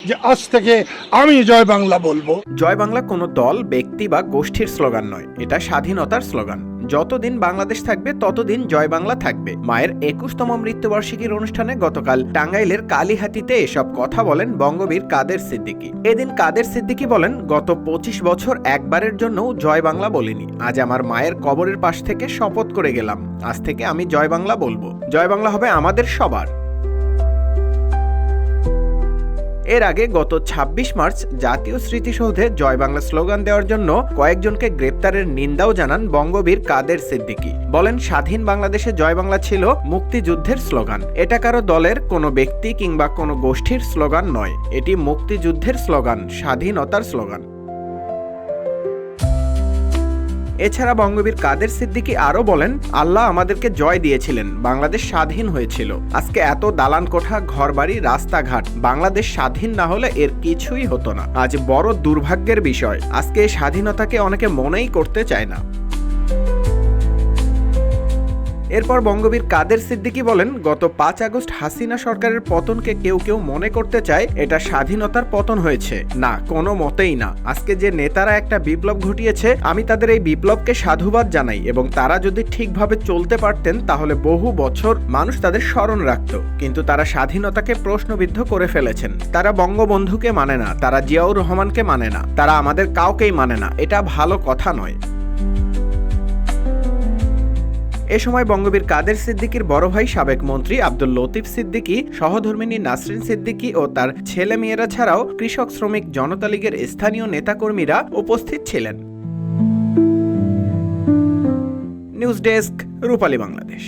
যে আজ থেকে আমি জয় বাংলা বলবো। জয় বাংলা কোনো দল, ব্যক্তি বা গোষ্ঠীর স্লোগান নয়, এটা স্বাধীনতার স্লোগান। যতদিন বাংলাদেশ থাকবে ততদিন জয় বাংলা থাকবে। মায়ের 21তম মৃত্যুবার্ষিকীর অনুষ্ঠানে গতকাল টাঙ্গাইলের কালীহাতিতে এসব কথা বলেন বঙ্গবীর কাদের সিদ্দিকী। এদিন কাদের সিদ্দিকী বলেন, গত 25 বছর একবারের জন্যও জয় বাংলা বলিনি। আজ আমার মায়ের কবরের পাশ থেকে শপথ করে গেলাম, আজ থেকে আমি জয় বাংলা বলবো। জয় বাংলা হবে আমাদের সবার। এর আগে গত 26 মার্চ জাতীয় স্মৃতিসৌধে জয় বাংলা স্লোগান দেওয়ার জন্য কয়েকজনকে গ্রেপ্তারের নিন্দাও জানান বঙ্গবীর কাদের সিদ্দিকী। বলেন, স্বাধীন বাংলাদেশে জয় বাংলা ছিল মুক্তিযুদ্ধের স্লোগান। এটা কারো দলের, কোনো ব্যক্তি কিংবা কোনো গোষ্ঠীর স্লোগান নয়, এটি মুক্তিযুদ্ধের স্লোগান, স্বাধীনতার স্লোগান। এছাড়া বঙ্গবীর কাদের সিদ্দিকী আরো বলেন, আল্লাহ আমাদেরকে জয় দিয়েছিলেন, বাংলাদেশ স্বাধীন হয়েছিল। আজকে এত দালান কোঠা, ঘরবাড়ি, রাস্তাঘাট, বাংলাদেশ স্বাধীন না হলে এর কিছুই হতো না। আজ বড় দুর্ভাগ্যের বিষয়, আজকে এই স্বাধীনতাকে অনেকে মনেই করতে চায় না। এরপর বঙ্গবীর কাদের সিদ্দিকী বলেন, গত 5 আগস্ট হাসিনা সরকারের পতনকে কেউ কেউ মনে করতে চায় এটা স্বাধীনতার পতন হয়েছে। না, কোনো মতেই না। আজকে যে নেতারা একটা বিপ্লব ঘটিয়েছে, আমি তাদের এই বিপ্লবকে সাধুবাদ জানাই, এবং তারা যদি ঠিকভাবে চলতে পারতেন তাহলে বহু বছর মানুষ তাদের স্মরণ রাখত। কিন্তু তারা স্বাধীনতাকে প্রশ্নবিদ্ধ করে ফেলেছেন। তারা বঙ্গবন্ধুকে মানে না, তারা জিয়াউর রহমানকে মানে না, তারা আমাদের কাউকেই মানে না। এটা ভালো কথা নয়। এ সময় বঙ্গবীর কাদের সিদ্দিকীর বড় ভাই সাবেক মন্ত্রী আব্দুল লতিফ সিদ্দিকী, সহধর্মিণী নাসরিন সিদ্দিকী ও তার ছেলে মেয়েরা ছাড়াও কৃষক শ্রমিক জনতা লীগের স্থানীয় নেতাকর্মীরা উপস্থিত ছিলেন। নিউজ ডেস্ক, রূপালী বাংলাদেশ।